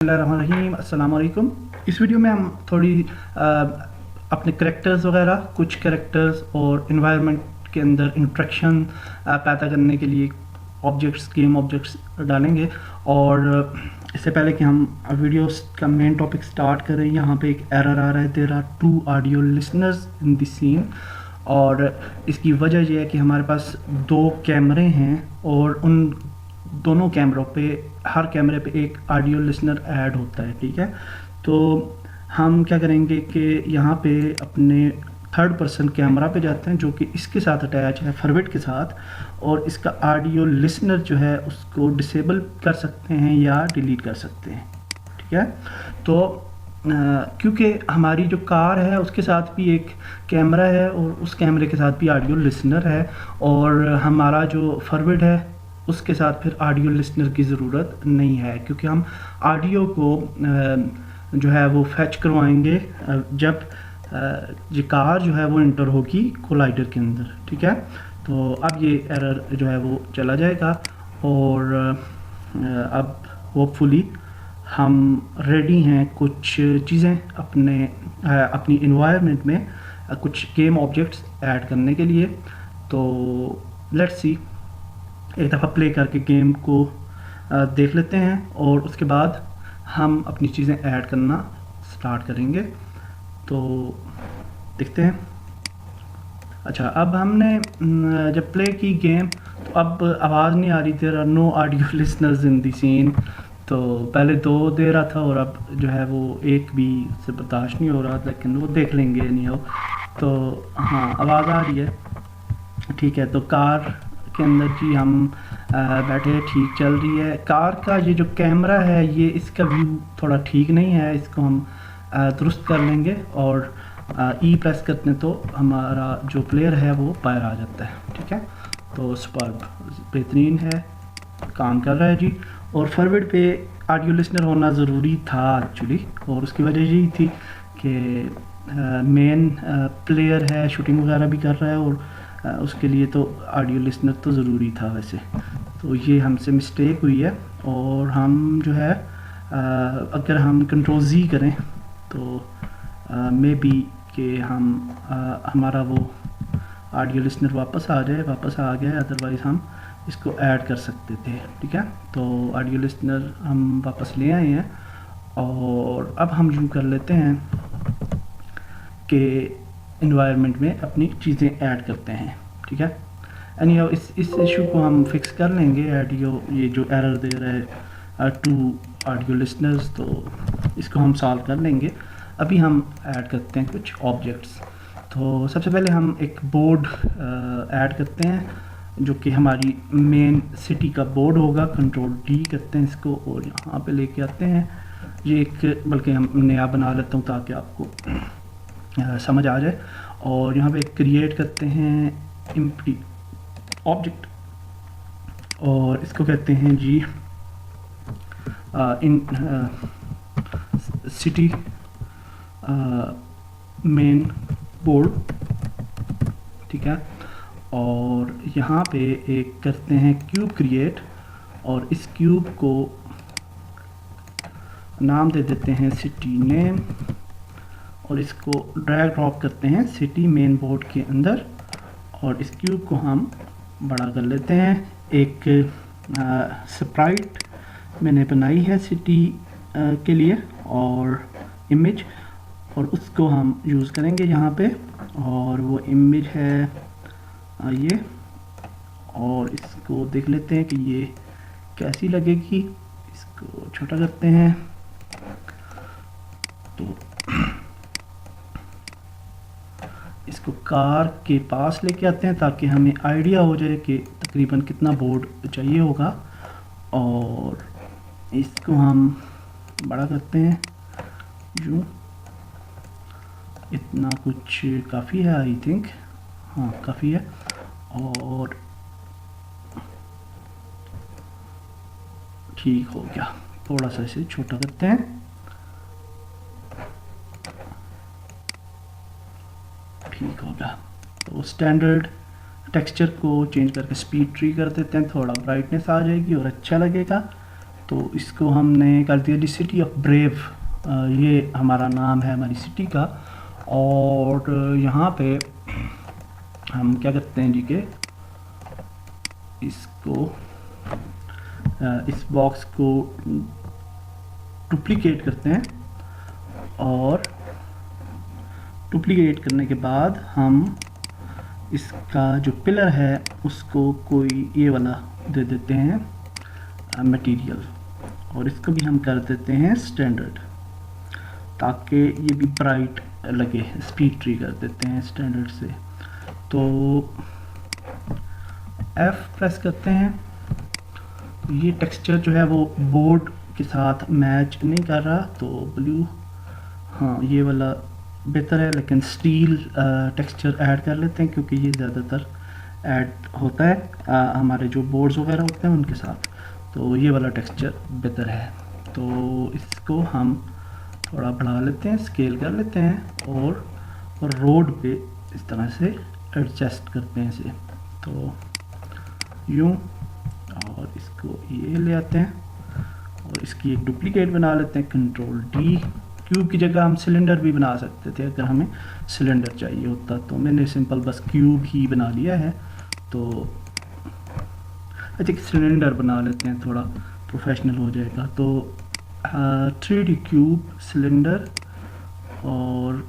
बिस्मिल्लाहिर्रहमानिर्रहीम, अस्सलाम वालेकुम। इस वीडियो में हम थोड़ी अपने करैक्टर्स वगैरह, कुछ करैक्टर्स और इन्वायरमेंट के अंदर इंट्रैक्शन पैदा करने के लिए ऑब्जेक्ट्स, गेम ऑब्जेक्ट्स डालेंगे। और इससे पहले कि हम वीडियोस का मेन टॉपिक स्टार्ट करें, यहाँ पे एक एरर आ रहा है, there are 2 audio listeners in the scene. और इसकी वजह यह है कि हमारे पास 2 कैमरे हैं और उन दोनों कैमरों पे, हर कैमरे पे एक ऑडियो लिसनर ऐड होता है। ठीक है, तो हम क्या करेंगे कि यहाँ पे अपने 3rd पर्सन कैमरा पे जाते हैं जो कि इसके साथ अटैच है, फॉरवर्ड के साथ, और इसका ऑडियो लिसनर जो है उसको डिसेबल कर सकते हैं या डिलीट कर सकते हैं। ठीक है, तो क्योंकि हमारी जो कार है उसके साथ भी एक कैमरा है और उस कैमरे के साथ भी ऑडियो लिसनर है, और हमारा जो फॉरवर्ड है उसके साथ फिर ऑडियो लिसनर की ज़रूरत नहीं है, क्योंकि हम ऑडियो को जो है वो फैच करवाएंगे जब ये कार जो है वो इंटर होगी कोलाइडर के अंदर। ठीक है, तो अब ये एरर जो है वो चला जाएगा और अब होपफुली हम रेडी हैं कुछ चीज़ें अपनी इन्वायरमेंट में कुछ गेम ऑब्जेक्ट्स ऐड करने के लिए। तो लेट्स सी, एक दफ़ा प्ले करके गेम को देख लेते हैं और उसके बाद हम अपनी चीज़ें ऐड करना स्टार्ट करेंगे। तो देखते हैं। अच्छा, अब हमने जब प्ले की गेम तो अब आवाज़ नहीं आ रही, there are no audio listeners in the scene. तो पहले 2 दे रहा था और अब जो है वो एक भी से बर्दाश्त नहीं हो रहा, लेकिन वो देख लेंगे नहीं हो। तो हाँ, आवाज़ आ रही है। ठीक है, तो कार के अंदर जी हम बैठे, ठीक चल रही है। कार का ये जो कैमरा है, ये इसका व्यू थोड़ा ठीक नहीं है, इसको हम दुरुस्त कर लेंगे और ई प्रेस करते हैं तो हमारा जो प्लेयर है वो बाहर आ जाता है। ठीक है, तो सुपर्ब, बेहतरीन है, काम कर रहा है जी। और फॉरवर्ड पे ऑडियो लिसनर होना ज़रूरी था एक्चुअली, और उसकी वजह यही थी कि मेन प्लेयर है, शूटिंग वगैरह भी कर रहा है और उसके लिए तो ऑडियो लिसनर तो ज़रूरी था वैसे। तो ये हमसे मिस्टेक हुई है और हम जो है अगर हम कंट्रोल Z करें तो मे बी कि हमारा वो ऑडियो लिसनर वापस आ गया है, अदरवाइज़ हम इसको ऐड कर सकते थे। ठीक है, तो ऑडियो लिसनर हम वापस ले आए हैं और अब हम यूँ कर लेते हैं कि इन्वायरमेंट में अपनी चीज़ें ऐड करते हैं। ठीक है, एनीहाउ इस इशू को हम फिक्स कर लेंगे। ऑडियो ये जो एरर दे रहा है 2 ऑडियो लिसनर्स, तो इसको हम सॉल्व कर लेंगे। अभी हम ऐड करते हैं कुछ ऑब्जेक्ट्स। तो सबसे पहले हम एक बोर्ड ऐड करते हैं जो कि हमारी मेन सिटी का बोर्ड होगा। कंट्रोल D करते हैं इसको और यहाँ पे लेके आते हैं। ये एक बल्कि हम नया बना लेता हूँ ताकि आपको समझ आ जाए। और यहाँ पे क्रिएट करते हैं एम्प्टी ऑब्जेक्ट और इसको कहते हैं जी इन सिटी मेन बोर्ड। ठीक है, और यहाँ पे एक करते हैं क्यूब क्रिएट और इस क्यूब को नाम दे देते हैं सिटी नेम और इसको ड्रैग ड्रॉप करते हैं सिटी मेन बोर्ड के अंदर। और इस क्यूब को हम बड़ा कर लेते हैं। एक स्प्राइट मैंने बनाई है सिटी के लिए और इमेज, और उसको हम यूज़ करेंगे यहाँ पे। और वो इमेज है ये, और इसको देख लेते हैं कि ये कैसी लगेगी। इसको छोटा करते हैं तो इसको कार के पास लेके आते हैं ताकि हमें आइडिया हो जाए कि तकरीबन कितना बोर्ड चाहिए होगा। और इसको हम बड़ा करते हैं यूँ, इतना कुछ काफ़ी है आई थिंक, हाँ काफ़ी है। और ठीक हो गया, थोड़ा सा इसे छोटा करते हैं। ठीक हो गया, तो स्टैंडर्ड टेक्सचर को चेंज करके स्पीड 3 कर देते हैं, थोड़ा ब्राइटनेस आ जाएगी और अच्छा लगेगा। तो इसको हमने कर दिया जी सिटी ऑफ ब्रेव, ये हमारा नाम है हमारी सिटी का। और यहाँ पे हम क्या करते हैं जी के इसको इस बॉक्स को डुप्लीकेट करते हैं, और डुप्लीकेट करने के बाद हम इसका जो पिलर है उसको कोई ये वाला दे देते हैं मटेरियल, और इसको भी हम कर देते हैं स्टैंडर्ड ताकि ये भी ब्राइट लगे। स्पीड ट्री कर देते हैं स्टैंडर्ड से। तो F प्रेस करते हैं, तो ये टेक्सचर जो है वो बोर्ड के साथ मैच नहीं कर रहा, तो ब्लू, हाँ ये वाला बेहतर है, लेकिन स्टील टेक्सचर ऐड कर लेते हैं क्योंकि ये ज़्यादातर ऐड होता है हमारे जो बोर्ड्स वगैरह होते हैं उनके साथ, तो ये वाला टेक्सचर बेहतर है। तो इसको हम थोड़ा बढ़ा लेते हैं, स्केल कर लेते हैं, और रोड पे इस तरह से एडजस्ट करते हैं इसे, तो यूँ, और इसको ये ले आते हैं और इसकी एक डुप्लीकेट बना लेते हैं, कंट्रोल डी। क्यूब की जगह हम सिलेंडर भी बना सकते थे अगर हमें सिलेंडर चाहिए होता, तो मैंने सिंपल बस क्यूब ही बना लिया है। तो अच्छा सिलेंडर बना लेते हैं, थोड़ा प्रोफेशनल हो जाएगा। तो 3D क्यूब सिलेंडर, और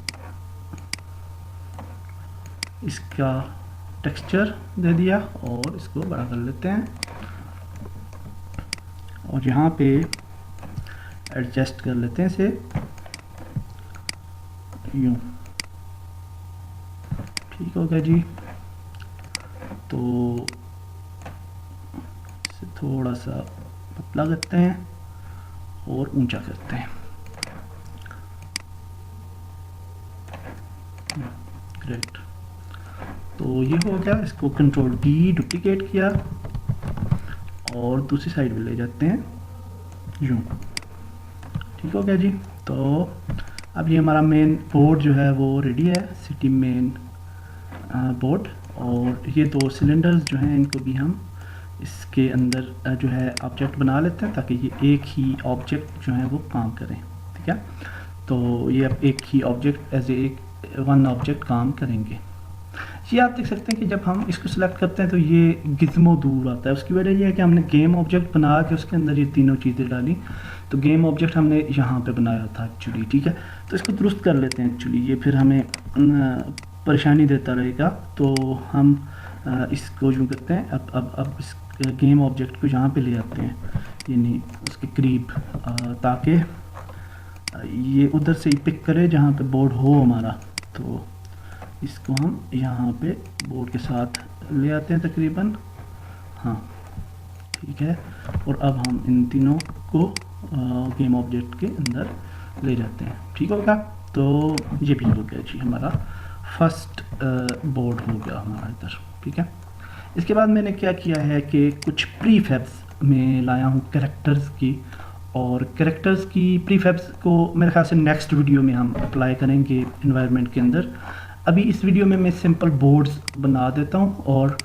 इसका टेक्सचर दे दिया, और इसको बड़ा कर लेते हैं, और यहाँ पे एडजस्ट कर लेते हैं इसे यूँ। ठीक हो गया जी। तो इसे थोड़ा सा पतला करते हैं और ऊंचा करते हैं। ग्रेट, तो ये हो गया। इसको कंट्रोल डी डुप्लीकेट किया और दूसरी साइड में ले जाते हैं यूँ। ठीक हो गया जी। तो अब ये हमारा मेन बोर्ड जो है वो रेडी है, सिटी मेन बोर्ड। और ये दो सिलेंडर्स जो हैं इनको भी हम इसके अंदर जो है ऑब्जेक्ट बना लेते हैं ताकि ये एक ही ऑब्जेक्ट जो है वो काम करें। ठीक है, तो ये अब एक ही object as a one object काम करेंगे। ये आप देख सकते हैं कि जब हम इसको सिलेक्ट करते हैं तो ये गिज़्मो दूर आता है। उसकी वजह ये है कि हमने गेम ऑब्जेक्ट बना के उसके अंदर ये तीनों चीज़ें डाली, तो गेम ऑब्जेक्ट हमने यहाँ पे बनाया था एक्चुअली। ठीक है, तो इसको दुरुस्त कर लेते हैं एक्चुअली, ये फिर हमें परेशानी देता रहेगा। तो हम इसको यूँ करते हैं, अब इस गेम ऑब्जेक्ट को यहाँ पे ले आते हैं, यानी उसके करीब, ताकि ये उधर से ही पिक करे जहाँ पे बोर्ड हो हमारा। तो इसको हम यहाँ पे बोर्ड के साथ ले आते हैं तकरीबन, हाँ ठीक है। और अब हम इन तीनों को गेम ऑब्जेक्ट के अंदर ले जाते हैं। ठीक होगा, तो ये भी हो गया जी, हमारा फर्स्ट बोर्ड हो गया हमारा इधर। ठीक है, इसके बाद मैंने क्या किया है कि कुछ प्रीफैब्स में लाया हूँ कैरेक्टर्स की, और कैरेक्टर्स की प्रीफैब्स को मेरे ख्याल से नेक्स्ट वीडियो में हम अप्लाई करेंगे एनवायरनमेंट के अंदर। अभी इस वीडियो में मैं सिंपल बोर्ड्स बना देता हूँ, और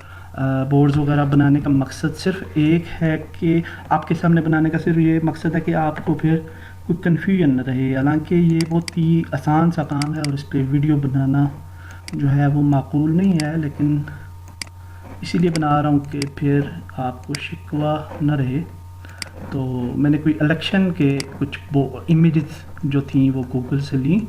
बोर्ड्स वगैरह बनाने का मकसद सिर्फ एक है कि आपके सामने बनाने का सिर्फ ये मकसद है कि आपको फिर कोई कन्फ्यूजन न रहे। हालांकि ये बहुत ही आसान सा काम है और इस पर वीडियो बनाना जो है वो माकूल नहीं है, लेकिन इसीलिए बना रहा हूँ कि फिर आपको शिकवा न रहे। तो मैंने कोई इलेक्शन के कुछ वो इमेजेस जो थी वो गूगल से ली,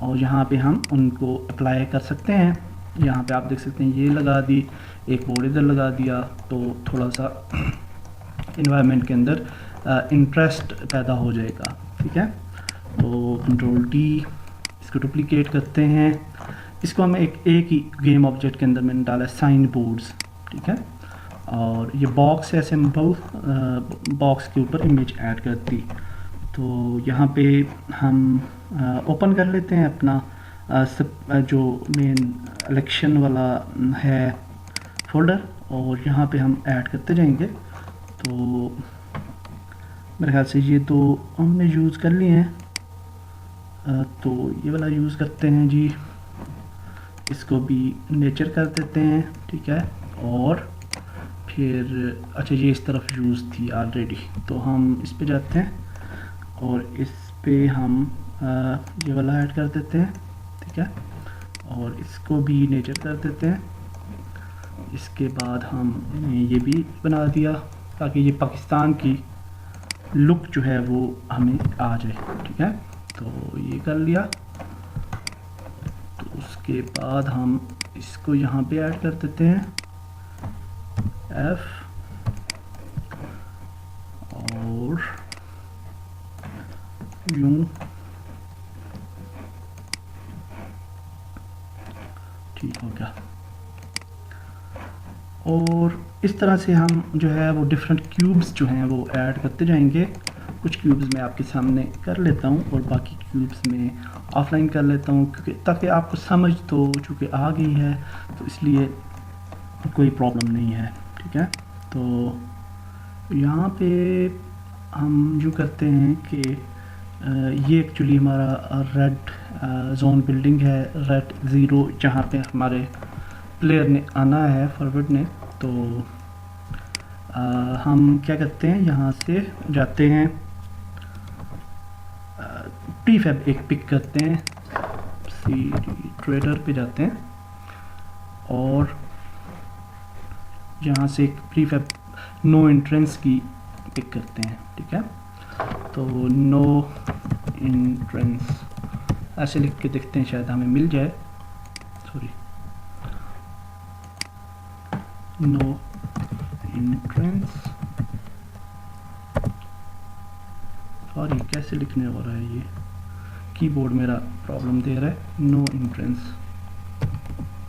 और यहाँ पे हम उनको अप्लाई कर सकते हैं। यहाँ पे आप देख सकते हैं ये लगा दी, एक बोर्ड इधर लगा दिया, तो थोड़ा सा इन्वायरमेंट के अंदर इंटरेस्ट पैदा हो जाएगा। ठीक है, तो कंट्रोल डी, इसको डुप्लीकेट करते हैं, इसको हमें एक ही गेम ऑब्जेक्ट के अंदर मैंने डाला साइन बोर्ड्स। ठीक है, और ये बॉक्स है सिंपल, बॉक्स के ऊपर इमेज ऐड कर दी। तो यहाँ पे हम ओपन कर लेते हैं अपना जो मेन इलेक्शन वाला है फोल्डर, और यहाँ पे हम ऐड करते जाएंगे। तो मेरे ख्याल से ये तो हमने यूज़ कर लिए हैं, तो ये वाला यूज़ करते हैं जी, इसको भी नेचर कर देते हैं। ठीक है, और फिर अच्छा ये इस तरफ यूज़ थी ऑलरेडी, तो हम इस पे जाते हैं और इस पे हम ये वाला ऐड कर देते हैं, ठीक है, और इसको भी नेचर कर देते हैं। इसके बाद हमने ये भी बना दिया ताकि ये पाकिस्तान की लुक जो है वो हमें आ जाए, ठीक है। तो ये कर लिया, तो उसके बाद हम इसको यहाँ पे ऐड कर देते हैं F और यूं, ठीक हो गया। और इस तरह से हम जो है वो डिफरेंट क्यूब्स जो हैं वो ऐड करते जाएंगे। कुछ क्यूब्स मैं आपके सामने कर लेता हूँ और बाकी क्यूब्स में ऑफलाइन कर लेता हूँ, क्योंकि ताकि आपको समझ तो चूँकि आ गई है तो इसलिए कोई प्रॉब्लम नहीं है, ठीक है। तो यहाँ पे हम यूँ करते हैं कि ये एक्चुअली हमारा रेड जोन बिल्डिंग है, रेड ज़ीरो, जहाँ पे हमारे प्लेयर ने आना है, फॉरवर्ड ने। तो हम क्या करते हैं, यहाँ से जाते हैं, प्रीफैब एक पिक करते हैं, सी ट्रेडर पे जाते हैं और यहाँ से एक प्रीफैब नो एंट्रेंस की पिक करते हैं, ठीक है। तो नो एंट्रेंस ऐसे लिख के देखते हैं, शायद हमें मिल जाए। सॉरी, नो एंट्रेंस, सॉरी कैसे लिखने हो रहा है, ये कीबोर्ड मेरा प्रॉब्लम दे रहा है। No entrance,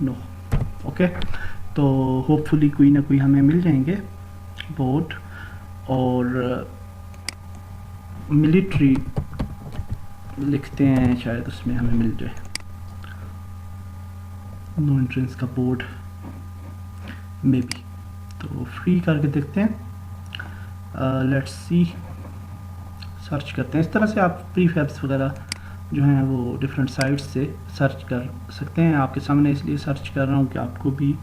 no, okay. तो होपफुली कोई ना कोई हमें मिल जाएंगे बोर्ड, और मिलिट्री लिखते हैं, शायद उसमें हमें मिल जाए नो एंट्रेंस का बोर्ड में भी। तो फ्री करके देखते हैं, लेट्स सी, सर्च करते हैं। इस तरह से आप प्रीफैब्स वगैरह जो हैं वो डिफरेंट साइट्स से सर्च कर सकते हैं। आपके सामने इसलिए सर्च कर रहा हूँ कि आपको भी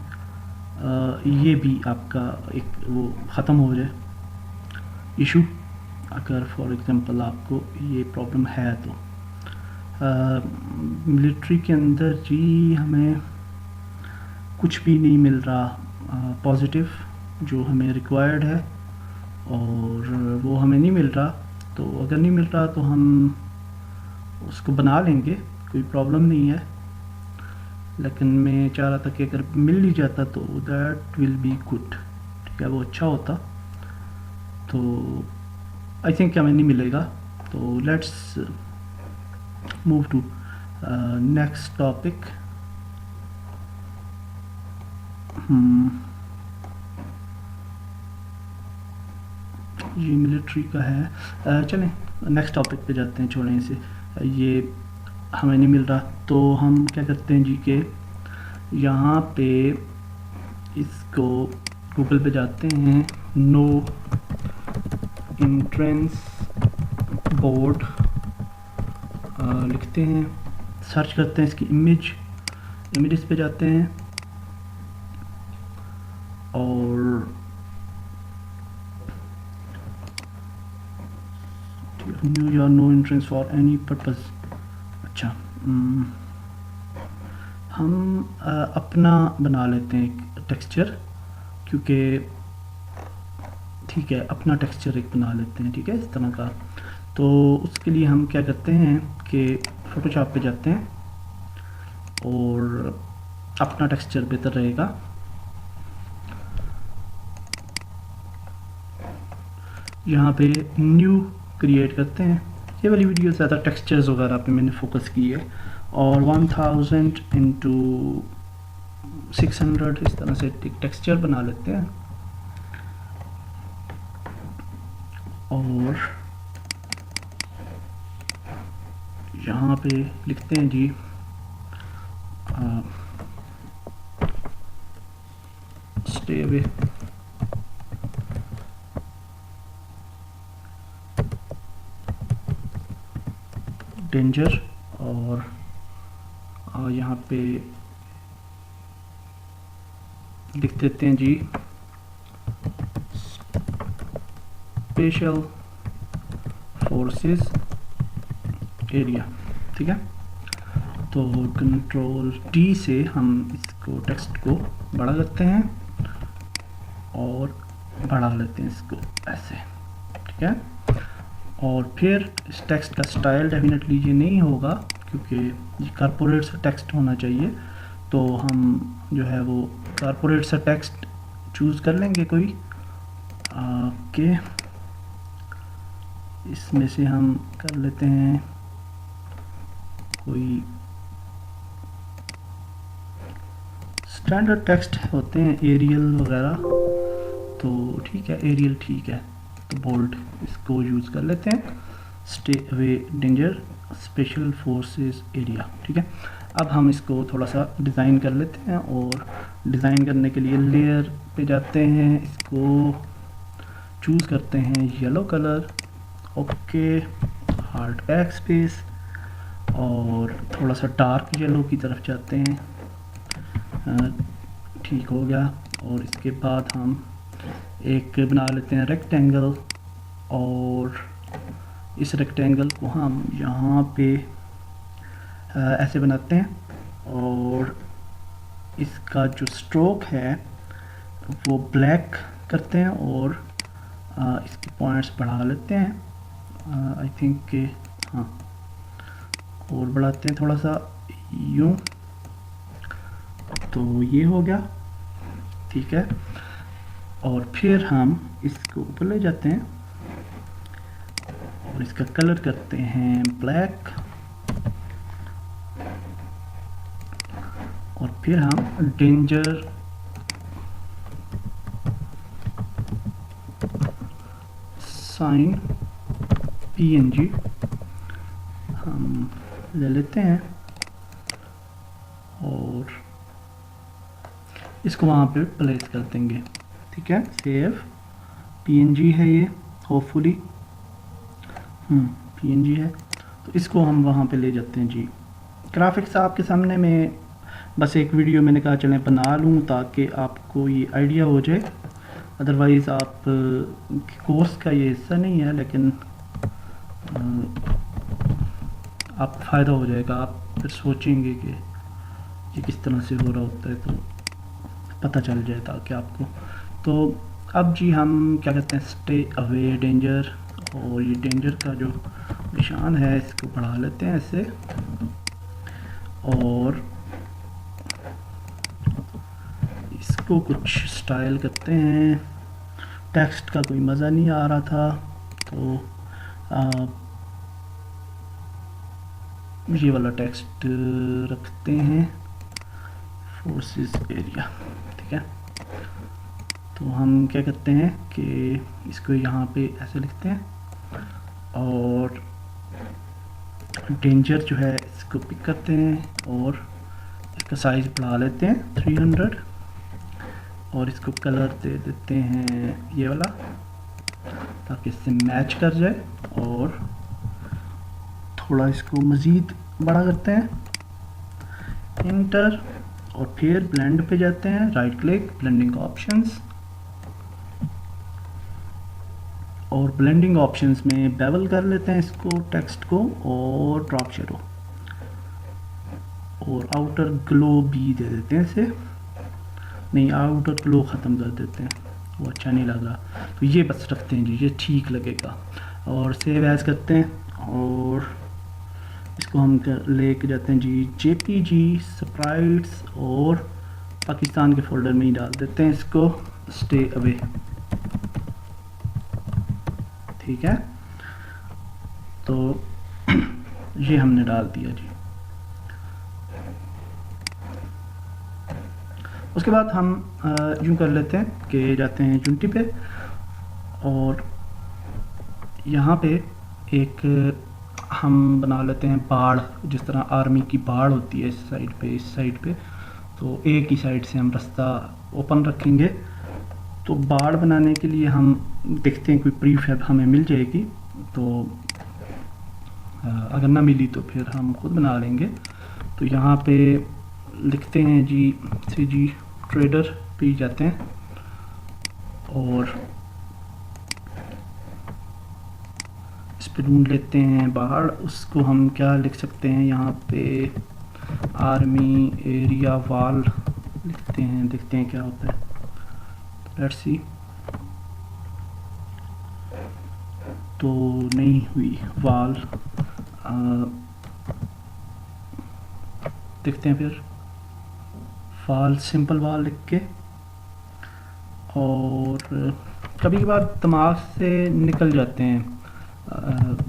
ये भी आपका एक वो ख़त्म हो जाए इशू, अगर फॉर एग्जांपल आपको ये प्रॉब्लम है तो। मिलिट्री के अंदर जी हमें कुछ भी नहीं मिल रहा पॉजिटिव जो हमें रिक्वायर्ड है, और वो हमें नहीं मिल रहा। तो अगर नहीं मिल रहा तो हम उसको बना लेंगे, कोई प्रॉब्लम नहीं है। लेकिन मैं चाह रहा था कि अगर मिल ही जाता तो दैट विल बी गुड, ठीक है, वो अच्छा होता। तो आई थिंक हमें नहीं मिलेगा, तो let's move to next topic. ये मिलिट्री का है, चलें नेक्स्ट टॉपिक पे जाते हैं, छोड़ें इसे, ये हमें नहीं मिल रहा। तो हम क्या करते हैं जी के यहाँ पे इसको गूगल पे जाते हैं, नो एंट्रेंस बोर्ड लिखते हैं, सर्च करते हैं इसकी इमेजेस पे जाते हैं और न्यू या no entrance for any purpose. अच्छा, हम अपना बना लेते हैं एक टेक्सचर, क्योंकि ठीक है अपना टेक्सचर एक बना लेते हैं, ठीक है, इस तरह का। तो उसके लिए हम क्या करते हैं कि फोटोशॉप पे जाते हैं और अपना टेक्सचर बेहतर रहेगा। यहाँ पे न्यू क्रिएट करते हैं। ये वाली वीडियो ज़्यादा टेक्सचर्स वगैरह पे मैंने फोकस की है, और 1000 इंटू 600 इस तरह से एक टेक्सचर बना लेते हैं। और यहाँ पे लिखते हैं जी स्टे अवे, डेंजर, और यहाँ पे लिख देते हैं जी स्पेशल फोर्सेस एरिया। ठीक है, तो कंट्रोल डी से हम इसको टेक्स्ट को बड़ा करते हैं और बढ़ा लेते हैं इसको ऐसे। ठीक है, और फिर इस टेक्स्ट का स्टाइल डेफिनेटली ये नहीं होगा क्योंकि ये कॉर्पोरेट सा टेक्स्ट होना चाहिए, तो हम जो है वो कॉर्पोरेट सा टेक्स्ट चूज़ कर लेंगे कोई के इसमें से हम कर लेते हैं कोई स्टैंडर्ड टेक्स्ट होते हैं एरियल वगैरह, तो ठीक है एरियल ठीक है, तो बोल्ड इसको यूज़ कर लेते हैं। Stay away danger special forces area. ठीक है, अब हम इसको थोड़ा सा डिज़ाइन कर लेते हैं और डिज़ाइन करने के लिए लेयर पे जाते हैं, इसको चूज़ करते हैं yellow colour, okay hard back space और थोड़ा सा डार्क येलो की तरफ जाते हैं। ठीक हो गया, और इसके बाद हम एक बना लेते हैं रेक्टेंगल और इस रेक्टेंगल को हम यहाँ पे ऐसे बनाते हैं और इसका जो स्ट्रोक है वो ब्लैक करते हैं और इसके पॉइंट्स बढ़ा लेते हैं आई थिंक के हाँ, और बढ़ाते हैं थोड़ा सा यूँ, तो ये हो गया। ठीक है, और फिर हम इसको ऊपर ले जाते हैं और इसका कलर करते हैं ब्लैक और फिर हम डेंजर साइन PNG हम ले लेते हैं और इसको वहाँ पे प्लेस कर देंगे। ठीक है, सेव PNG है ये, होपफुली PNG है, तो इसको हम वहाँ पे ले जाते हैं जी। ग्राफिक्स आपके सामने में बस एक वीडियो मैंने कहा चलें बना लूँ ताकि आपको ये आइडिया हो जाए, अदरवाइज़ आप कोर्स का ये हिस्सा नहीं है, लेकिन आपको फ़ायदा हो जाएगा। आप फिर सोचेंगे कि ये किस तरह से हो रहा होता है, तो पता चल जाए ताकि आपको। तो अब जी हम क्या कहते हैं स्टे अवे डेंजर, और ये डेंजर का जो निशान है इसको बढ़ा लेते हैं ऐसे और इसको कुछ स्टाइल करते हैं। टेक्स्ट का कोई मज़ा नहीं आ रहा था, तो ये वाला टेक्स्ट रखते हैं फोर्सेस एरिया। ठीक है, तो हम क्या करते हैं कि इसको यहाँ पे ऐसे लिखते हैं और डेंजर जो है इसको पिक करते हैं और इसका साइज़ बढ़ा लेते हैं 300 और इसको कलर दे देते हैं ये वाला ताकि इससे मैच कर जाए, और थोड़ा इसको मज़ीद बड़ा करते हैं इंटर और फिर ब्लेंड पे जाते हैं, राइट क्लिक ब्लेंडिंग ऑप्शंस, और ब्लेंडिंग ऑप्शंस में बेवल कर लेते हैं इसको टेक्स्ट को और ड्रॉप शेडो और आउटर ग्लो भी दे देते हैं इसे, नहीं आउटर ग्लो ख़त्म कर देते हैं, वो अच्छा नहीं लग रहा, तो ये बस रखते हैं जी, ये ठीक लगेगा। और सेव एज करते हैं और इसको हम लेके जाते हैं जी JPG स्प्राइट्स और पाकिस्तान के फोल्डर में ही डाल देते हैं इसको स्टे अवे। ठीक है, तो ये हमने डाल दिया जी। उसके बाद हम यूँ कर लेते हैं कि जाते हैं यूनिटी पे और यहाँ पे एक हम बना लेते हैं बाड़, जिस तरह आर्मी की बाड़ होती है इस साइड पे इस साइड पे, तो एक ही साइड से हम रास्ता ओपन रखेंगे। तो बाड़ बनाने के लिए हम देखते हैं कोई प्रीफैब हमें मिल जाएगी, तो अगर ना मिली तो फिर हम खुद बना लेंगे। तो यहाँ पे लिखते हैं जी CG ट्रेडर पे जाते हैं और पे ढूंढ लेते हैं बाहर, उसको हम क्या लिख सकते हैं यहाँ पे, आर्मी एरिया वाल लिखते हैं, देखते हैं क्या होता है। लेट्स सी, तो नहीं हुई वाल, देखते हैं फिर वाल, सिंपल वाल लिख के। और कभी कभार दिमाग से निकल जाते हैं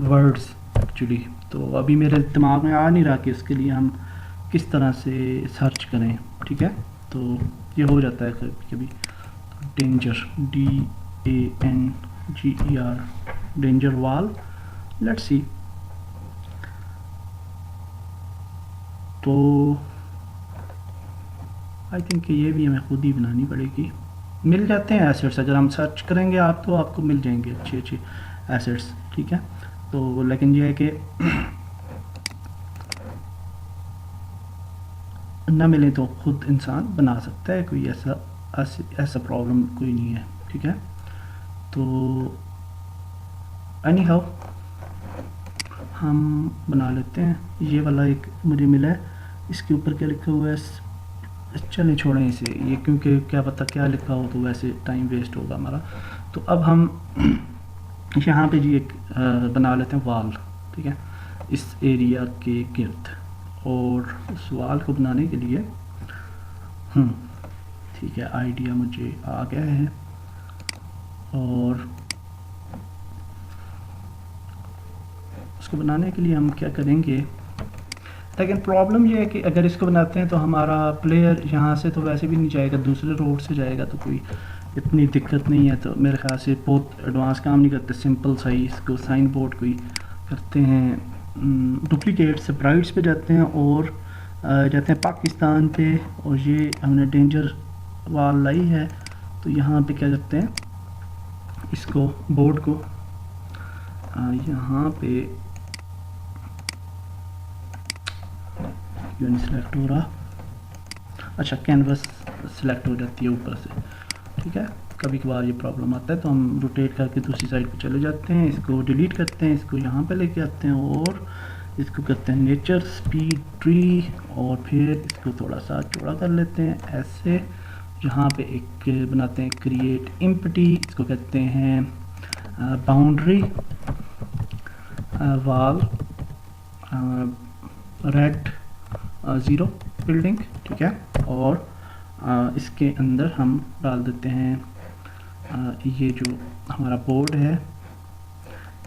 वर्ड्स एक्चुअली, तो अभी मेरे दिमाग में आ नहीं रहा कि इसके लिए हम किस तरह से सर्च करें, ठीक है। तो ये हो जाता है कभी कभी। डेंजर, DANGER, डेंजर वाल, लेट्स सी। तो आई थिंक ये भी हमें खुद ही बनानी पड़ेगी। मिल जाते हैं एसेट्स, अगर हम सर्च करेंगे आप तो आपको मिल जाएंगे अच्छे अच्छे एसेट्स, ठीक है। तो लेकिन ये है कि ना मिले तो खुद इंसान बना सकता है, कोई ऐसा प्रॉब्लम कोई नहीं है, ठीक है। तो एनी हाउ हम बना लेते हैं। ये वाला एक मुझे मिला है, इसके ऊपर क्या लिखा हुआ है, चलें छोड़ें इसे, ये क्योंकि क्या पता क्या लिखा हो तो वैसे टाइम वेस्ट होगा हमारा। तो अब हम यहाँ पे जी एक बना लेते हैं वाल, ठीक है, इस एरिया के गिर्द। और उस वाल को बनाने के लिए ठीक है, आइडिया मुझे आ गया है। और उसको बनाने के लिए हम क्या करेंगे, लेकिन प्रॉब्लम ये है कि अगर इसको बनाते हैं तो हमारा प्लेयर यहाँ से तो वैसे भी नहीं जाएगा, दूसरे रोड से जाएगा, तो कोई इतनी दिक्कत नहीं है। तो मेरे ख्याल से बहुत एडवांस काम नहीं करते, सिंपल सा ही इसको साइन बोर्ड को ही करते हैं। डुप्लीकेट स्प्राइट्स पे जाते हैं और जाते हैं पाकिस्तान पे, और ये हमने डेंजर वाल लाई है। तो यहाँ पे क्या करते हैं, इसको बोर्ड को यहाँ पे सिलेक्ट हो रहा, अच्छा कैनवस सिलेक्ट हो जाती है ऊपर से, ठीक है। कभी कभार ये प्रॉब्लम आता है तो हम रोटेट करके दूसरी साइड पे चले जाते हैं, इसको डिलीट करते हैं, इसको यहाँ पे लेके आते हैं और इसको करते हैं नेचर स्पीड ट्री, और फिर इसको थोड़ा सा चौड़ा कर लेते हैं ऐसे। यहाँ पे एक बनाते हैं क्रिएट एम्प्टी, इसको कहते हैं बाउंड्री वाल रेड 0 बिल्डिंग, ठीक है। और इसके अंदर हम डाल देते हैं ये जो हमारा बोर्ड है,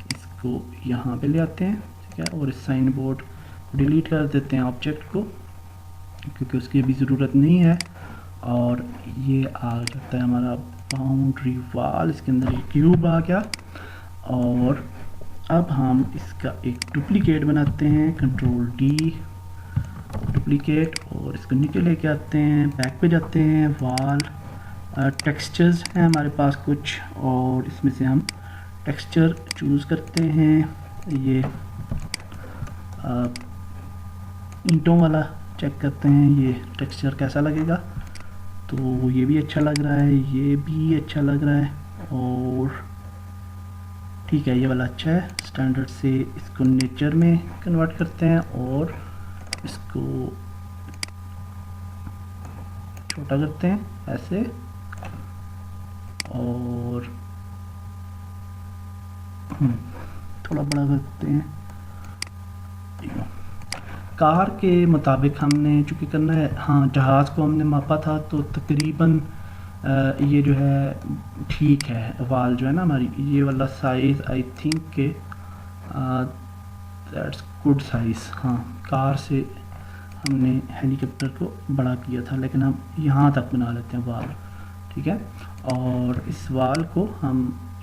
इसको यहाँ पे ले आते हैं, ठीक है। और इस साइन बोर्ड डिलीट कर देते हैं ऑब्जेक्ट को, क्योंकि उसकी अभी ज़रूरत नहीं है। और ये आ जाता है हमारा बाउंड्री वाल, इसके अंदर एक क्यूब आ गया। और अब हम इसका एक डुप्लीकेट बनाते हैं, कंट्रोल D डुप्लीकेट, और इसको नीचे लेके आते हैं, बैक पे जाते हैं, वाल टेक्सचर्स हैं हमारे पास कुछ, और इसमें से हम टेक्सचर चूज़ करते हैं। ये ईंटों वाला चेक करते हैं ये टेक्सचर कैसा लगेगा, तो ये भी अच्छा लग रहा है, ये भी अच्छा लग रहा है, और ठीक है ये वाला अच्छा है। स्टैंडर्ड से इसको नेचर में कन्वर्ट करते हैं और इसको छोटा करते हैं ऐसे, और थोड़ा बड़ा करते हैं। कार के मुताबिक हमने चूँकि करना है, हाँ जहाज़ को हमने मापा था तो तकरीबन ये जो है ठीक है, वाल जो है ना हमारी, ये वाला साइज़ आई थिंक के दैट्स गुड साइज़। हाँ कार से हमने हेलीकॉप्टर को बड़ा किया था, लेकिन हम यहाँ तक बना लेते हैं वाल, ठीक है। और इस वाल को हम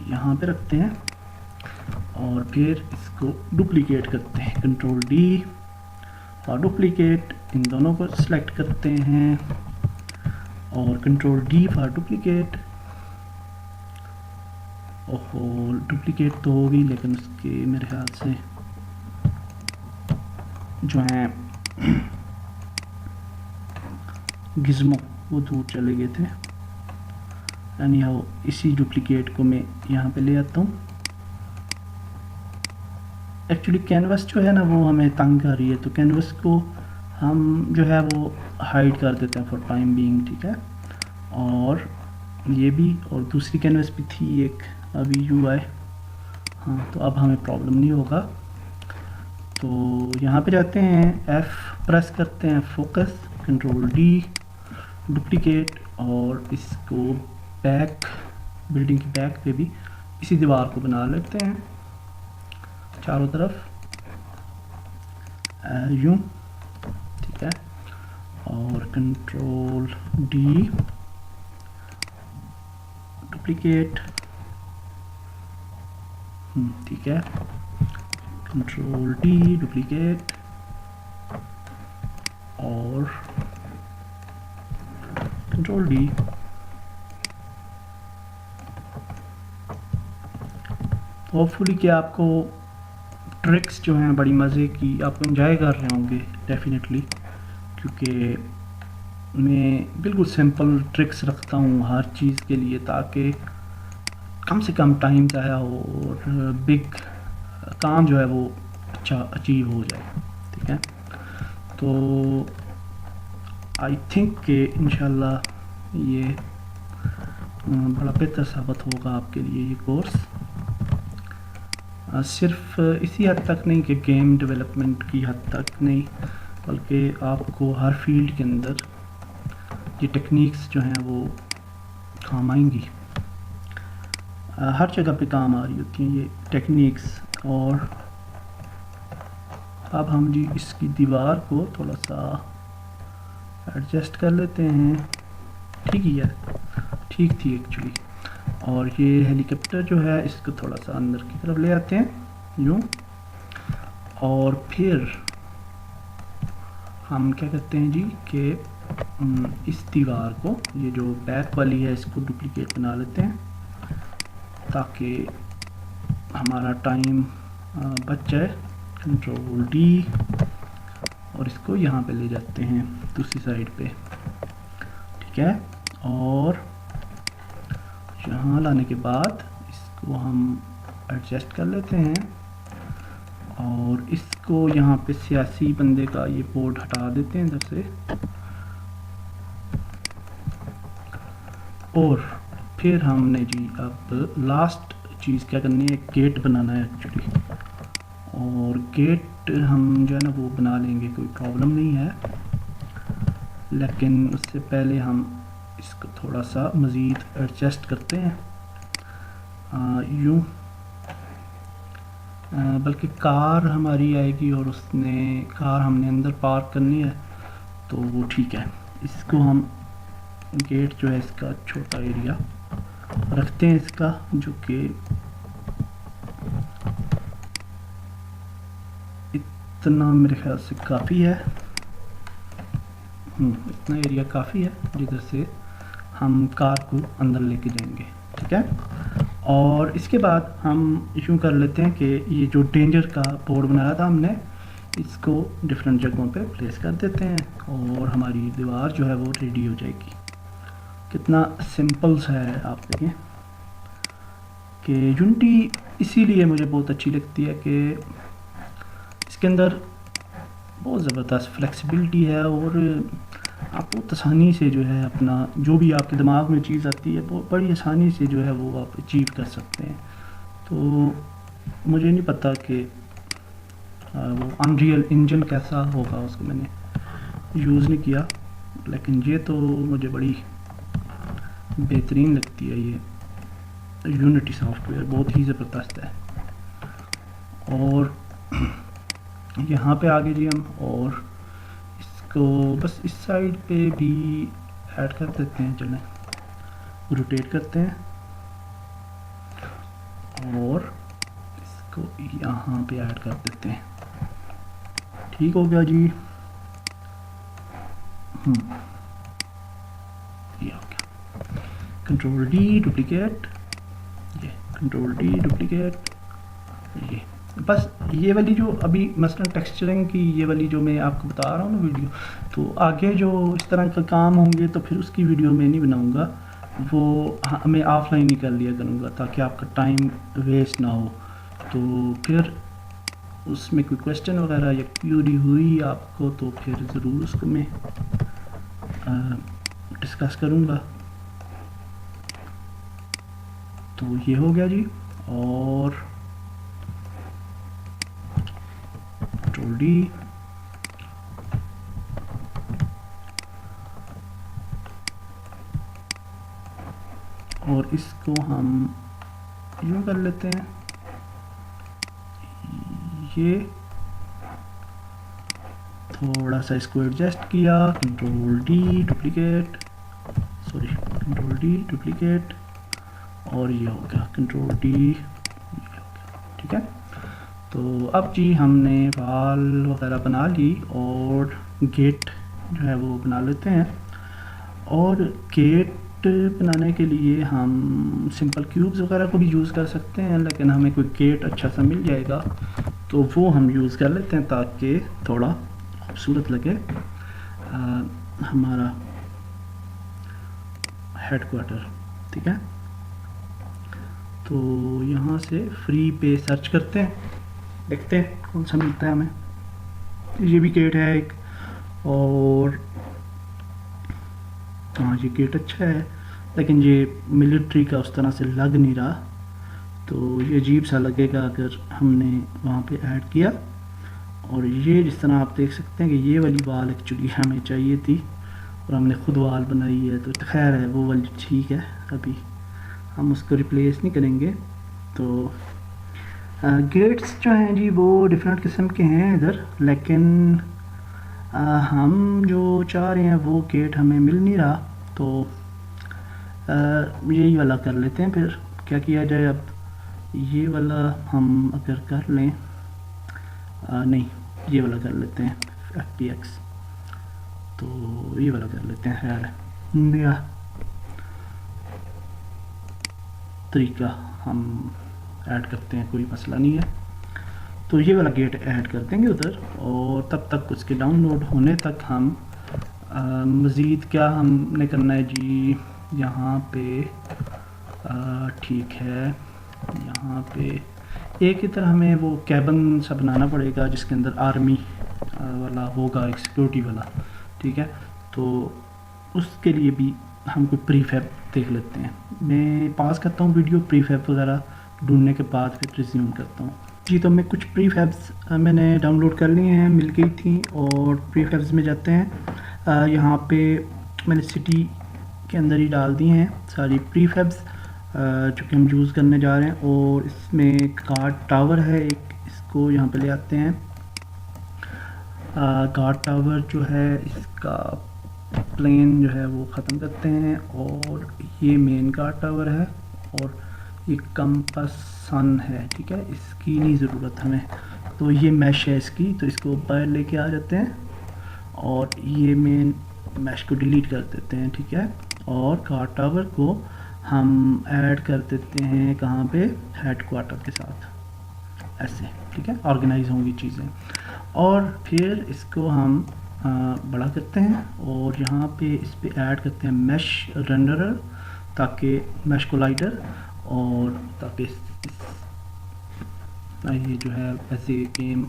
यहाँ पे रखते हैं और फिर इसको डुप्लीकेट करते हैं, कंट्रोल D और डुप्लीकेट, इन दोनों को सिलेक्ट करते हैं और कंट्रोल D फॉर डुप्लीकेट। ओहो डुप्लीकेट तो होगी, लेकिन उसके मेरे ख्याल से जो है गिज़्मो वो दूर चले गए थे। यानी इसी डुप्लीकेट को मैं यहाँ पे ले आता हूँ एक्चुअली कैनवस जो है ना वो हमें तंग कर रही है, तो कैनवस को हम जो है वो हाइड कर देते हैं फॉर टाइम बीइंग, ठीक है। और ये भी, और दूसरी कैनवस भी थी एक अभी UI, हाँ, तो अब हमें प्रॉब्लम नहीं होगा। तो यहाँ पे जाते हैं, F प्रेस करते हैं, फोकस, कंट्रोल D, डुप्लीकेट, और इसको बैक, बिल्डिंग की बैक पे भी इसी दीवार को बना लेते हैं चारों तरफ यूँ, ठीक है। और कंट्रोल D, डुप्लीकेट, ठीक है, कंट्रोल D, डुप्लीकेट, और कंट्रोल D। होपफुली कि आपको ट्रिक्स जो हैं बड़ी मज़े की, आप एंजॉय कर रहे होंगे डेफिनेटली, क्योंकि मैं बिल्कुल सिंपल ट्रिक्स रखता हूँ हर चीज़ के लिए, ताकि कम से कम टाइम ज़ाया हो और बिग काम जो है वो अच्छा अचीव हो जाए, ठीक है। तो आई थिंक कि इंशाल्लाह ये बड़ा बेहतर साबित होगा आपके लिए ये कोर्स। सिर्फ इसी हद तक नहीं कि गेम डेवलपमेंट की हद तक नहीं, बल्कि आपको हर फील्ड के अंदर ये टेक्निक्स जो हैं वो काम आएंगी, हर जगह पे काम आ रही होती हैं ये टेक्निक्स। और अब हम जी इसकी दीवार को थोड़ा सा एडजस्ट कर लेते हैं, ठीक ही है, ठीक थी एक्चुअली। और ये हेलीकॉप्टर जो है इसको थोड़ा सा अंदर की तरफ ले आते हैं यूँ, और फिर हम क्या करते हैं जी कि इस दीवार को, ये जो बैक वाली है, इसको डुप्लीकेट बना लेते हैं ताकि हमारा टाइम बच जाए। कंट्रोल D, और इसको यहाँ पे ले जाते हैं दूसरी साइड पे, ठीक है। और यहाँ लाने के बाद इसको हम एडजस्ट कर लेते हैं, और इसको यहाँ पे सियासी बंदे का ये बोर्ड हटा देते हैं इधर से। और फिर हमने जी अब लास्ट चीज़ क्या करनी है, गेट बनाना है एक्चुअली। और गेट हम जो है ना वो बना लेंगे, कोई प्रॉब्लम नहीं है, लेकिन उससे पहले हम इसको थोड़ा सा मज़ीद एडजस्ट करते हैं यूँ। बल्कि कार हमारी आएगी और उसने कार हमने अंदर पार्क करनी है, तो वो ठीक है। इसको हम गेट जो है इसका छोटा एरिया रखते हैं इसका, जो कि इतना मेरे ख्याल से काफ़ी है, इतना एरिया काफ़ी है जिधर से हम कार को अंदर लेके जाएंगे, ठीक है। और इसके बाद हम यूँ कर लेते हैं कि ये जो डेंजर का बोर्ड बनाया था हमने, इसको डिफरेंट जगहों पे प्लेस कर देते हैं और हमारी दीवार जो है वो रेडी हो जाएगी। कितना सिंपल सा है, आप देखें कि यूनिटी इसीलिए मुझे बहुत अच्छी लगती है कि इसके अंदर बहुत ज़बरदस्त फ्लेक्सिबिलिटी है, और आप बहुत आसानी से जो है अपना जो भी आपके दिमाग में चीज़ आती है वो बड़ी आसानी से जो है वो आप अचीव कर सकते हैं। तो मुझे नहीं पता कि वो अनरियल इंजन कैसा होगा, उसको मैंने यूज़ नहीं किया, लेकिन ये तो मुझे बड़ी बेहतरीन लगती है। ये यूनिटी सॉफ्टवेयर बहुत ही ज़बरदस्त है। और यहाँ पे आगे जी हम और इसको बस इस साइड पे भी ऐड कर देते हैं, चलें रोटेट करते हैं और इसको यहाँ पे ऐड कर देते हैं। ठीक हो गया जी, ये हो गया। कंट्रोल डी डुप्लीकेट, ये कंट्रोल डी डुप्लीकेट, ये बस ये वाली जो अभी मसलन टेक्सचरिंग की ये वाली जो मैं आपको बता रहा हूँ ना वीडियो, तो आगे जो इस तरह का काम होंगे तो फिर उसकी वीडियो मैं नहीं बनाऊँगा, वो मैं ऑफलाइन ही कर लिया करूँगा ताकि आपका टाइम वेस्ट ना हो। तो फिर उसमें कोई क्वेश्चन वगैरह या क्यूरी हुई आपको तो फिर ज़रूर उसको मैं डिस्कस करूँगा। तो ये हो गया जी। और कंट्रोल डी, और इसको हम यूँ कर लेते हैं, ये थोड़ा सा इसको एडजस्ट किया, control D duplicate, sorry control D duplicate, और ये हो गया कंट्रोल डी, ये हो गया। ठीक है, तो अब जी हमने वाल वगैरह बना ली और गेट जो है वो बना लेते हैं। और गेट बनाने के लिए हम सिंपल क्यूब्स वगैरह को भी यूज़ कर सकते हैं, लेकिन हमें कोई गेट अच्छा सा मिल जाएगा तो वो हम यूज़ कर लेते हैं ताकि थोड़ा खूबसूरत लगे हमारा हेडक्वार्टर। ठीक है, तो यहाँ से फ्री पे सर्च करते हैं, देखते हैं कौन सा मिलता है हमें। ये भी गेट है एक, और हाँ ये गेट अच्छा है, लेकिन ये मिलिट्री का उस तरह से लग नहीं रहा, तो ये अजीब सा लगेगा अगर हमने वहाँ पे ऐड किया। और ये जिस तरह आप देख सकते हैं कि ये वाली वाल एक्चुअली हमें चाहिए थी और हमने खुद वाल बनाई है, तो खैर है वो वाली ठीक है, अभी हम उसको रिप्लेस नहीं करेंगे। तो गेट्स जो हैं जी वो डिफरेंट किस्म के हैं इधर, लेकिन हम जो चाह रहे हैं वो गेट हमें मिल नहीं रहा, तो यही वाला कर लेते हैं। फिर क्या किया जाए, अब ये वाला हम अगर कर लें, नहीं ये वाला कर लेते हैं FPX, तो ये वाला कर लेते हैं, खैर नया तरीका हम ऐड करते हैं, कोई मसला नहीं है। तो ये वाला गेट ऐड कर देंगे उधर, और तब तक उसके डाउनलोड होने तक हम मज़ीद क्या हमने करना है जी, यहाँ पे ठीक है, यहाँ पे एक ही तरह हमें वो कैबन सा बनाना पड़ेगा जिसके अंदर आर्मी वाला होगा, एक सिक्योरिटी वाला। ठीक है, तो उसके लिए भी हम कोई प्रीफैब देख लेते हैं। मैं पास करता हूँ वीडियो, प्रीफैब वगैरह ढूंढने के बाद फिर रिज्यूम करता हूँ जी। तो मैं कुछ प्रीफैब्स मैंने डाउनलोड कर लिए हैं, मिल गई थी, और प्रीफैब्स में जाते हैं। यहाँ पे मैंने सिटी के अंदर ही डाल दी हैं सारी प्रीफैब्स जो कि हम यूज़ करने जा रहे हैं। और इसमें गार्ड टावर है एक, इसको यहाँ पे ले आते हैं। गार्ड टावर जो है इसका प्लेन जो है वो ख़त्म करते हैं, और ये मेन गार्ड टावर है, और ये कंपास सन है। ठीक है, इसकी नहीं ज़रूरत हमें, तो ये मैश है इसकी, तो इसको बाहर लेके आ जाते हैं और ये मेन मैश को डिलीट कर देते हैं। ठीक है, और गार्ड टावर को हम ऐड कर देते हैं कहाँ पे, हेडक्वार्टर के साथ, ऐसे। ठीक है, ऑर्गेनाइज होंगी चीज़ें। और फिर इसको हम बड़ा करते हैं, और यहाँ पे इस पे ऐड करते हैं मैश रेंडरर, ताकि मैश कोलाइडर, और ताकि ये जो है ऐसे game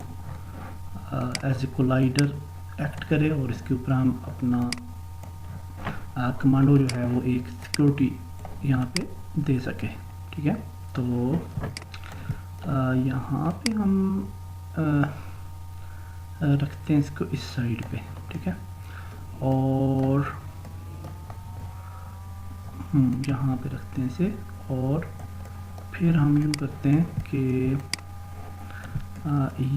as a collider act करे, और इसके ऊपर हम अपना कमांडो जो है वो एक सिक्योरिटी यहाँ पे दे सके। ठीक है, तो यहाँ पे हम रखते हैं इसको इस साइड पे। ठीक है, और यहाँ पे रखते हैं इसे, और फिर हम यूँ करते हैं कि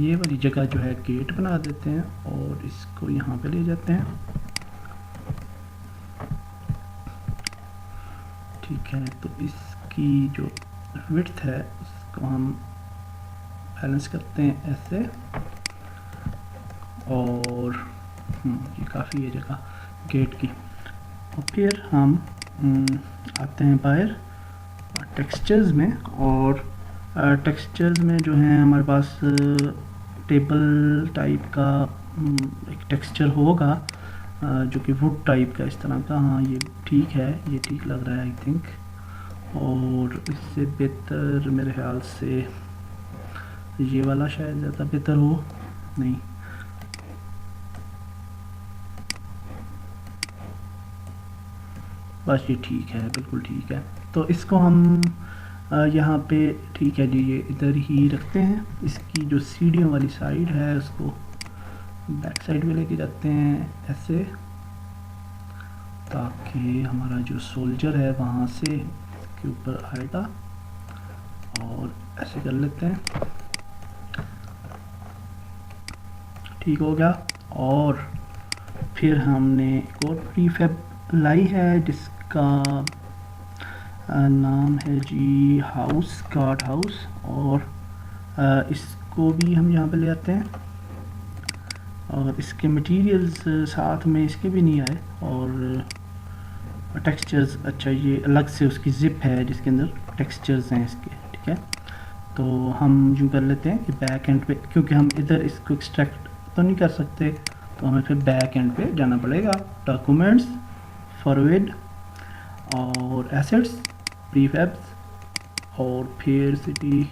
ये वाली जगह जो है गेट बना देते हैं, और इसको यहाँ पे ले जाते हैं। ठीक है, तो इसकी जो विड्थ है उसको हम बैलेंस करते हैं ऐसे, और ये काफ़ी है जगह गेट की। और फिर हम आते हैं बाहर टेक्सचर्स में, और टेक्सचर्स में जो है हमारे पास टेबल टाइप का एक टेक्सचर होगा जो कि वुड टाइप का, इस तरह का। हाँ ये ठीक है, ये ठीक लग रहा है आई थिंक। और इससे बेहतर मेरे ख्याल से ये वाला शायद ज़्यादा बेहतर हो। नहीं, बस ये ठीक है, बिल्कुल ठीक है। तो इसको हम यहाँ पे ठीक है जी, ये इधर ही रखते हैं। इसकी जो सीढ़ियों वाली साइड है उसको बैक साइड में लेके जाते हैं ऐसे, ताकि हमारा जो सोल्जर है वहाँ से इसके ऊपर आएगा। और ऐसे कर लेते हैं, ठीक हो गया। और फिर हमने एक और प्रीफैब लाई है जिसका नाम है जी हाउस, गार्ड हाउस। और इसको भी हम यहाँ पे ले आते हैं। और इसके मटेरियल्स साथ में इसके भी नहीं आए। और टेक्सचर्स, अच्छा ये अलग से उसकी ज़िप है जिसके अंदर टेक्सचर्स हैं इसके, ठीक है। तो हम यूँ कर लेते हैं कि बैक एंड पे, क्योंकि हम इधर इसको एक्सट्रैक्ट तो नहीं कर सकते, तो हमें फिर बैक एंड पे जाना पड़ेगा। डॉक्यूमेंट्स, फॉरवर्ड और एसेट्स, प्रीफैब्स, और फिर सिटी,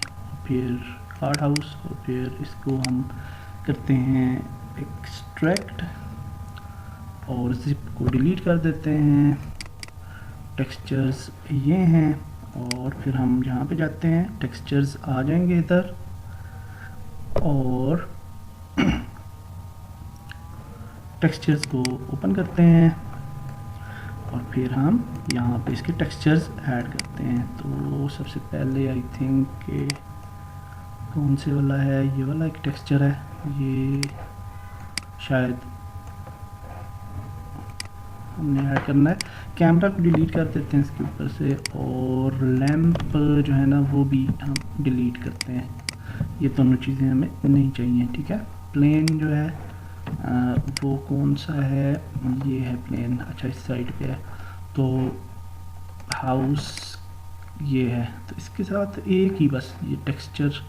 फिर गार्ड हाउस, और फिर इसको हम करते हैं एक्सट्रैक्ट और ज़िप को डिलीट कर देते हैं। टेक्सचर्स ये हैं। और फिर हम यहाँ पे जाते हैं, टेक्सचर्स आ जाएंगे इधर, और टेक्सचर्स को ओपन करते हैं। और फिर हम यहाँ पे इसके टेक्सचर्स ऐड करते हैं। तो सबसे पहले आई थिंक के कौन से वाला है, ये वाला एक टेक्सचर है, ये शायद हमने ऐड करना है। कैमरा को डिलीट कर देते हैं इसके ऊपर से, और लैंप जो है ना वो भी हम डिलीट करते हैं। ये दोनों चीज़ें हमें नहीं चाहिए, ठीक है। प्लेन जो है वो कौन सा है, ये है प्लेन, अच्छा इस साइड पे है। तो हाउस ये है, तो इसके साथ एक ही बस ये टेक्सचर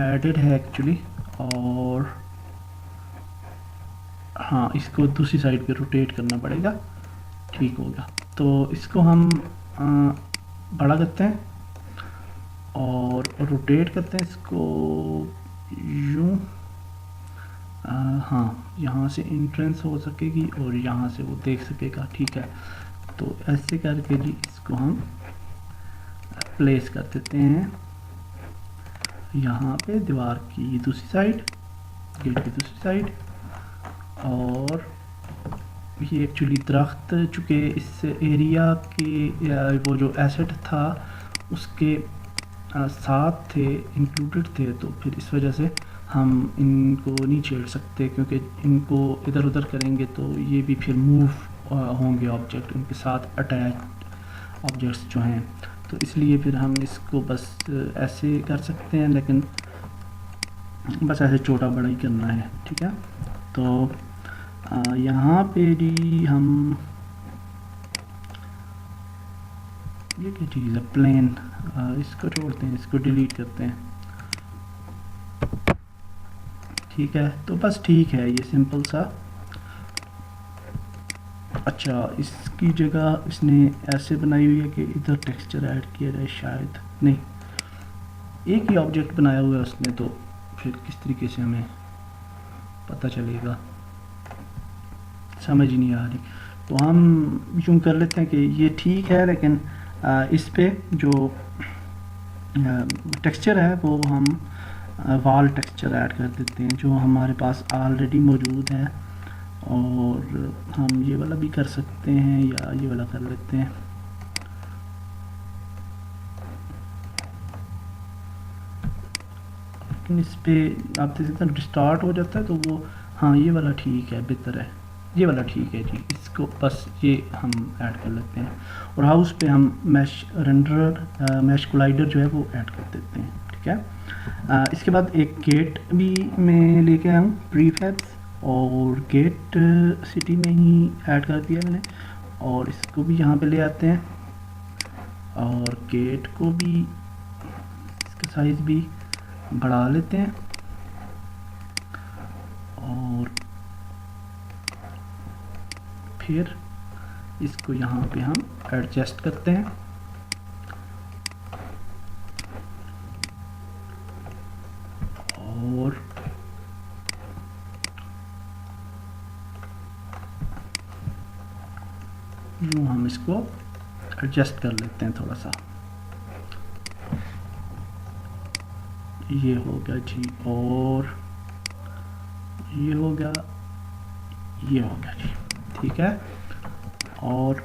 एडेड है एक्चुअली। और हाँ, इसको दूसरी साइड पे रोटेट करना पड़ेगा, ठीक होगा। तो इसको हम बड़ा करते हैं और रोटेट करते हैं इसको यूँ। हाँ, यहाँ से इंट्रेंस हो सकेगी और यहाँ से वो देख सकेगा, ठीक है। तो ऐसे करके जी इसको हम प्लेस कर देते हैं यहाँ पे दीवार की दूसरी साइड, गेट की दूसरी साइड। और ये एक्चुअली दरख्त चूँकि इस एरिया के वो जो एसेट था उसके साथ थे, इंक्लूडेड थे, तो फिर इस वजह से हम इनको नहीं छेड़ सकते, क्योंकि इनको इधर उधर करेंगे तो ये भी फिर मूव होंगे ऑब्जेक्ट, उनके साथ अटैच ऑब्जेक्ट्स जो हैं। तो इसलिए फिर हम इसको बस ऐसे कर सकते हैं, लेकिन बस ऐसे छोटा बड़ा ही करना है, ठीक है। तो यहाँ पे भी हम ये क्या चीज़ है, प्लेन, इसको छोड़ते हैं, इसको डिलीट करते हैं, ठीक है। तो बस ठीक है, ये सिंपल सा। अच्छा, इसकी जगह इसने ऐसे बनाई हुई है कि इधर टेक्सचर ऐड किया जाए, शायद नहीं, एक ही ऑब्जेक्ट बनाया हुआ है उसने, तो फिर किस तरीके से हमें पता चलेगा, समझ ही नहीं आ रही। तो हम यूँ कर लेते हैं कि ये ठीक है, लेकिन इस पे जो टेक्सचर है वो हम वॉल टेक्सचर ऐड कर देते हैं जो हमारे पास ऑलरेडी मौजूद है। और हम ये वाला भी कर सकते हैं या ये वाला कर लेते हैं। लेकिन इस पे आप देख सकते हैं रिस्टार्ट हो जाता है, तो वो हाँ ये वाला ठीक है, बेहतर है, ये वाला ठीक है जी। इसको बस ये हम ऐड कर लेते हैं। और हाउस पे हम मैश रेंडर, मैश कोलाइडर जो है वो ऐड कर देते हैं, ठीक है। इसके बाद एक गेट भी मैं लेके आया हूँ, प्रीफैब्स, और गेट सिटी में ही ऐड कर दिया मैंने। और इसको भी यहाँ पे ले आते हैं, और गेट को भी इसका साइज़ भी बढ़ा लेते हैं, और फिर इसको यहाँ पे हम एडजस्ट करते हैं। यूँ हम इसको एडजस्ट कर लेते हैं थोड़ा सा। ये हो गया जी, और ये हो गया, ये हो गया जी, ठीक है। और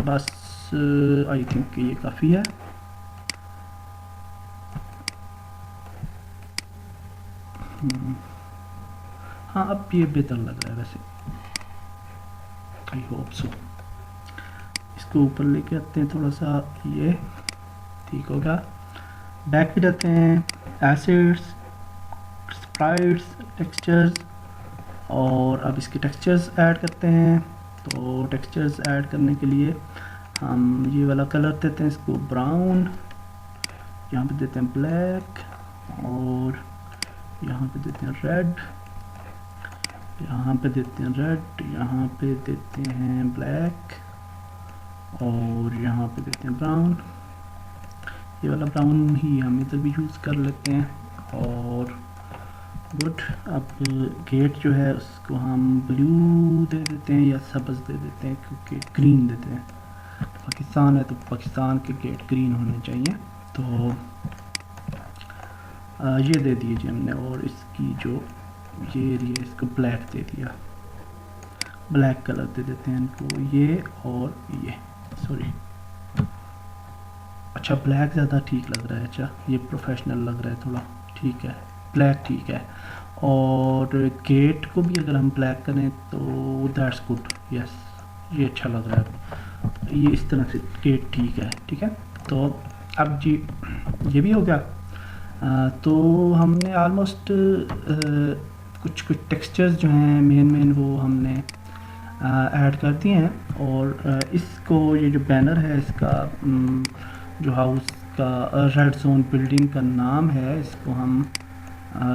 बस आई थिंक ये काफ़ी है। हाँ, अब ये बेहतर लग रहा है वैसे, आई होप सो। इसको ऊपर लेके आते हैं थोड़ा सा, ये ठीक होगा। बैक पे जाते हैं, एसिड्स, स्प्राइट्स, टेक्सचर्स, और अब इसके टेक्सचर्स ऐड करते हैं। तो टेक्सचर्स ऐड करने के लिए हम ये वाला कलर देते हैं इसको ब्राउन, यहाँ पे देते हैं ब्लैक, और यहाँ पे देते हैं रेड, यहाँ पे देते हैं रेड, यहाँ पे देते हैं ब्लैक, और यहाँ पे देते हैं ब्राउन। ये वाला ब्राउन ही हम इधर भी यूज़ कर लेते हैं। और गुड, अब गेट जो है उसको हम ब्लू दे देते हैं या सब्ज़ दे देते हैं, क्योंकि ग्रीन देते हैं, पाकिस्तान है तो पाकिस्तान के गेट ग्रीन होने चाहिए। तो ये दे दिए जी हमने, और इसकी जो ये एरिया इसको ब्लैक दे दिया, ब्लैक कलर दे देते हैं इनको, ये और ये, सॉरी, अच्छा ब्लैक ज़्यादा ठीक लग रहा है, अच्छा ये प्रोफेशनल लग रहा है थोड़ा, ठीक है ब्लैक ठीक है। और गेट को भी अगर हम ब्लैक करें तो दैट्स गुड, यस ये अच्छा लग रहा है, ये इस तरह से गेट ठीक है, ठीक है। तो अब जी ये भी हो गया। तो हमने ऑलमोस्ट कुछ कुछ टेक्सचर्स जो हैं मेन वो हमने ऐड कर दिए हैं। और इसको ये जो बैनर है इसका जो हाउस का रेड जोन बिल्डिंग का नाम है, इसको हम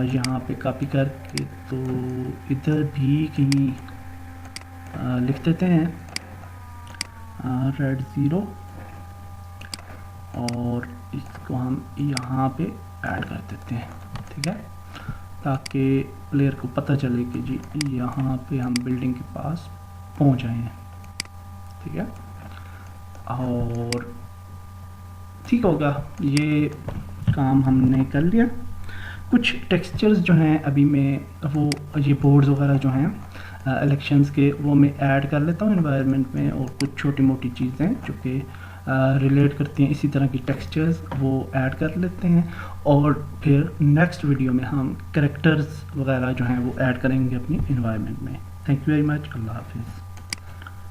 यहाँ पे कॉपी करके तो इधर भी कहीं लिख देते हैं रेड ज़ीरो, और इसको हम यहाँ पे ऐड कर देते हैं, ठीक है, ताकि प्लेयर को पता चले कि जी यहाँ पे हम बिल्डिंग के पास पहुँच आए हैं, ठीक है। और ठीक होगा, ये काम हमने कर लिया। कुछ टेक्सचर्स जो हैं अभी मैं वो ये बोर्ड्स वगैरह जो हैं इलेक्शंस के वो मैं ऐड कर लेता हूँ एनवायरनमेंट में, और कुछ छोटी मोटी चीज़ें जो कि रिलेट करती हैं इसी तरह की टेक्सचर्स वो ऐड कर लेते हैं। और फिर नेक्स्ट वीडियो में हम कैरेक्टर्स वगैरह जो हैं वो ऐड करेंगे अपनी एनवायरनमेंट में। थैंक यू वेरी मच, अल्लाह हाफिज़।